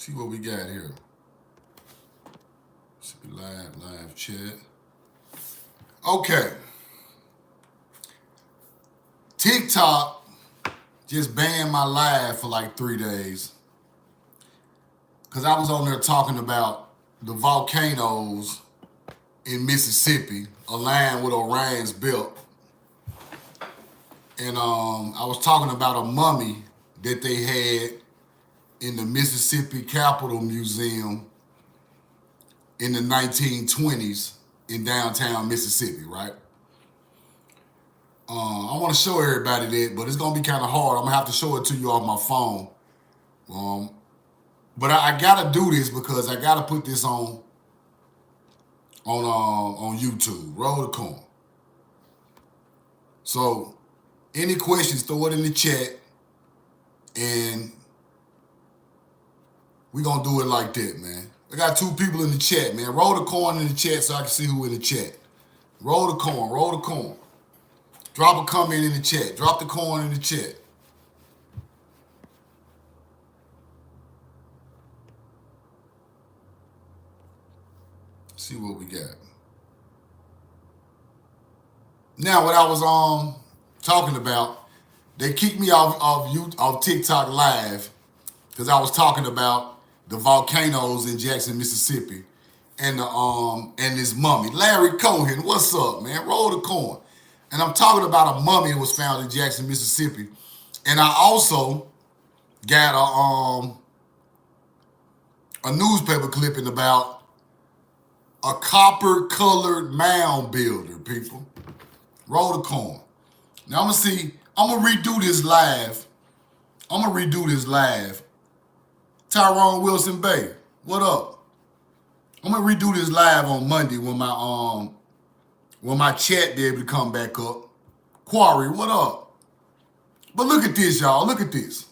See what we got here. Should be live chat. Okay. TikTok just banned my live for like 3 days. Because I was on there talking about the volcanoes in Mississippi, aligned with Orion's belt. And I was talking about a mummy that they had in the Mississippi Capitol Museum in the 1920s in downtown Mississippi, right? I want to show everybody that, but it's going to be kind of hard. I'm going to have to show it to you off my phone. But I got to do this because I got to put this on YouTube. Roll the corn. So any questions, throw it in the chat, and we're going to do it like that, man. I got 2 people in the chat, man. Roll the corn in the chat so I can see who in the chat. Roll the corn, roll the corn. Drop a comment in the chat. Drop the corn in the chat. See what we got. Now, what I was talking about, they kicked me off TikTok live because I was talking about the volcanoes in Jackson, Mississippi, and this mummy. Larry Cohen, what's up, man? Roll the corn. And I'm talking about a mummy that was found in Jackson, Mississippi. And I also got a newspaper clipping about a copper-colored mound builder, people. Roll the corn. Now I'm gonna redo this live. Tyrone Wilson Bay, what up? I'm gonna redo this live on Monday when my chat be able to come back up. Quarry, what up? But look at this, y'all. Look at this.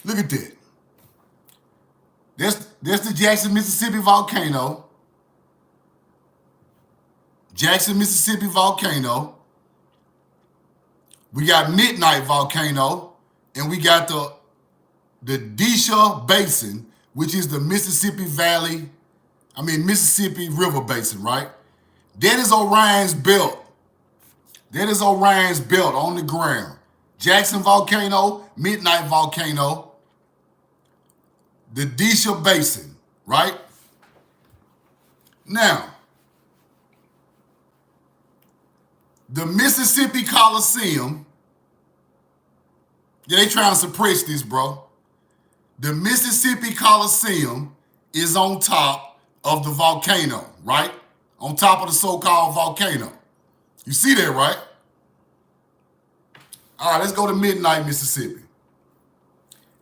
Look at that. That's the Jackson, Mississippi volcano. Jackson, Mississippi volcano. We got Midnight Volcano, and we got the Desha Basin, which is the Mississippi River Basin, right? That is Orion's belt. That is Orion's belt on the ground. Jackson Volcano, Midnight Volcano, the Desha Basin, right? Now, the Mississippi Coliseum, they trying to suppress this, bro. The Mississippi Coliseum is on top of the volcano, right? On top of the so-called volcano. You see that, right? All right, let's go to Midnight, Mississippi.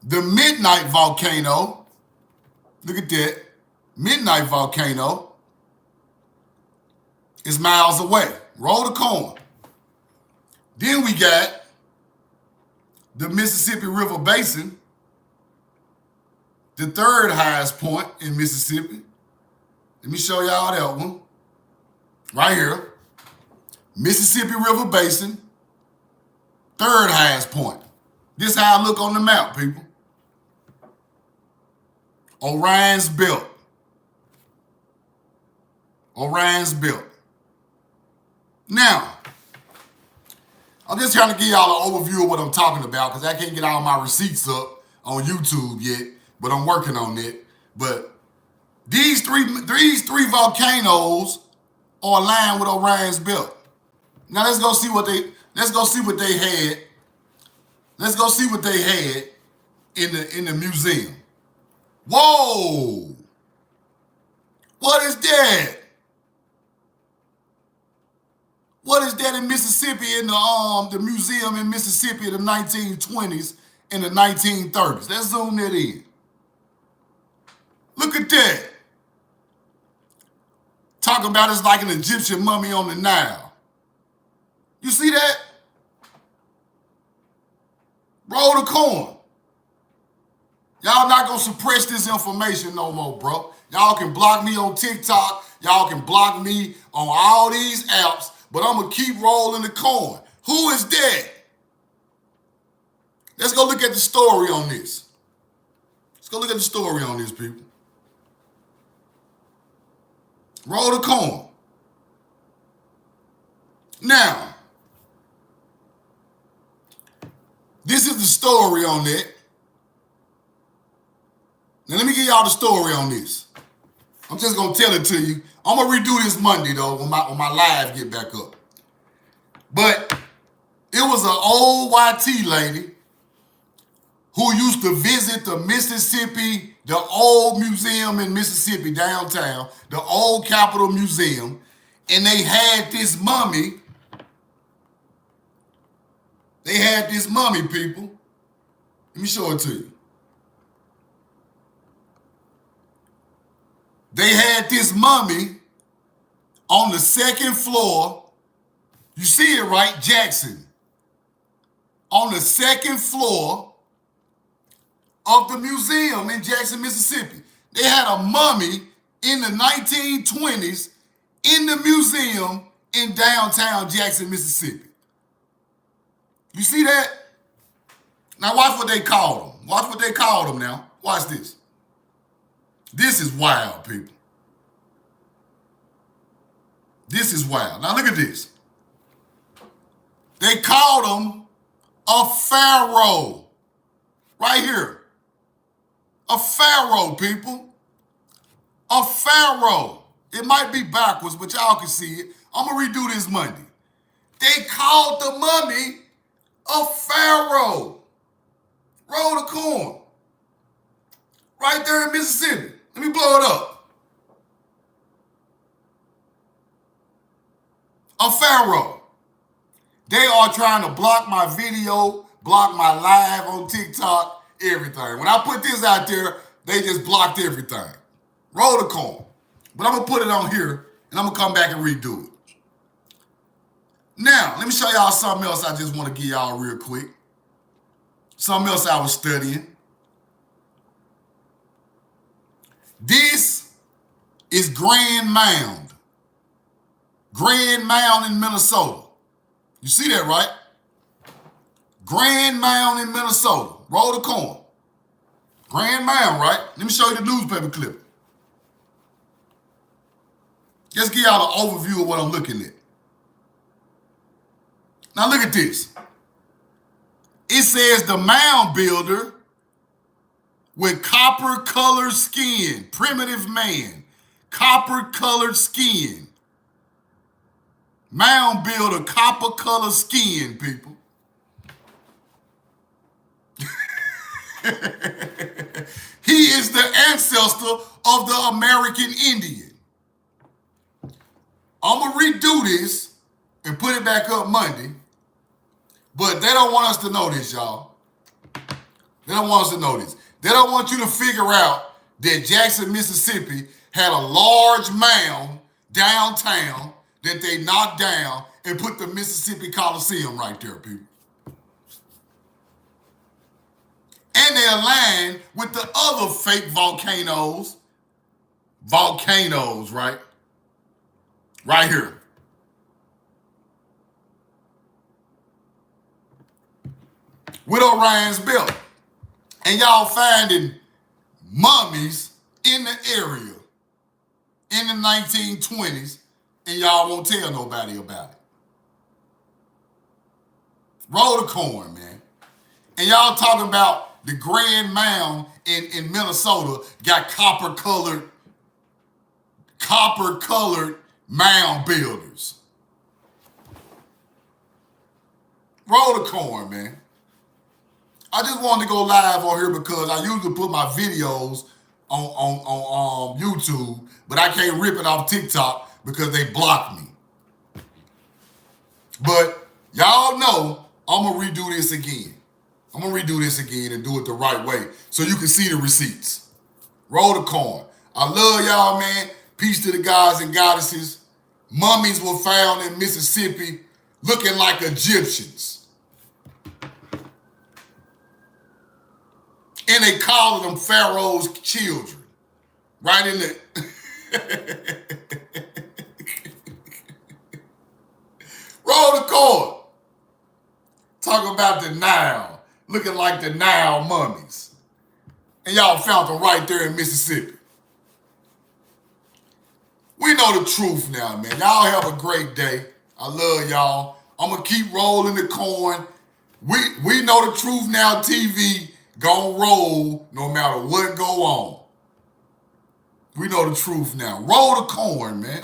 The Midnight Volcano, look at that. Midnight Volcano is miles away. Roll the corn. Then we got the Mississippi River Basin, the 3rd highest point in Mississippi. Let me show y'all that one. Right here. Mississippi River Basin, 3rd highest point. This is how I look on the map, people. Orion's belt. Orion's belt. Now, I'm just trying to give y'all an overview of what I'm talking about because I can't get all my receipts up on YouTube yet, but I'm working on it. But these three volcanoes are aligned with Orion's belt. Now let's go see what they had. Let's go see what they had in the museum. Whoa! What is that? What is that in Mississippi in the museum in Mississippi in the 1920s and the 1930s? Let's zoom that in. Look at that. Talking about it's like an Egyptian mummy on the Nile. You see that? Roll the corn. Y'all not gonna suppress this information no more, bro. Y'all can block me on TikTok. Y'all can block me on all these apps, but I'm gonna keep rolling the corn. Who is that? Let's go look at the story on this. go look at the story on these people. Roll the corn. Now, this is the story on that. Now, let me give y'all the story on this. I'm just going to tell it to you. I'm going to redo this Monday, though, when my live get back up. But it was an old YT lady who used to visit the Mississippi, the old museum in Mississippi downtown, the old Capitol Museum, and they had this mummy. They had this mummy, people. Let me show it to you. They had this mummy on the second floor. You see it, right? Jackson. On the second floor of the museum in Jackson, Mississippi. They had a mummy in the 1920s in the museum in downtown Jackson, Mississippi. You see that? Now watch what they called them. Watch what they called them now. Watch this. This is wild, people. This is wild. Now look at this. They called him a pharaoh. Right here. A pharaoh, people. A pharaoh. It might be backwards, but y'all can see it. I'm going to redo this Monday. They called the mummy a pharaoh. Roll the corn. Right there in Mississippi. Let me blow it up. A pharaoh. They are trying to block my video, block my live on TikTok, everything. When I put this out there, they just blocked everything. Roll the corn. But I'm going to put it on here, and I'm going to come back and redo it. Now, let me show y'all something else I just want to give y'all real quick. Something else I was studying. This is Grand Mound. Grand Mound in Minnesota. You see that, right? Grand Mound in Minnesota. Roll the corn. Grand Mound, right? Let me show you the newspaper clip. Just give y'all an overview of what I'm looking at. Now look at this. It says the mound builder with copper-colored skin, primitive man, copper-colored skin. Mound builder, copper-colored skin, people. He is the ancestor of the American Indian. I'm going to redo this and put it back up Monday, but they don't want us to know this, y'all. They don't want us to know this. They don't want you to figure out that Jackson, Mississippi had a large mound downtown that they knocked down and put the Mississippi Coliseum right there, people. And they aligned with the other fake volcanoes. Volcanoes, right? Right here. With Orion's belt. And y'all finding mummies in the area in the 1920s, and y'all won't tell nobody about it. Roll the corn, man. And y'all talking about the Grand Mound in Minnesota got copper-colored mound builders. Roll the corn, man. I just wanted to go live on here because I usually put my videos on YouTube, but I can't rip it off TikTok because they blocked me. But y'all know I'm going to redo this again. I'm going to redo this again and do it the right way so you can see the receipts. Roll the corn. I love y'all, man. Peace to the gods and goddesses. Mummies were found in Mississippi looking like Egyptians. And they called them Pharaoh's children. Right in the... Roll the corn. Talk about the Nile. Looking like the Nile mummies. And y'all found them right there in Mississippi. We know the truth now, man. Y'all have a great day. I love y'all. I'm going to keep rolling the coin. We know the truth now. TV gonna roll no matter what go on. We know the truth now. Roll the coin, man.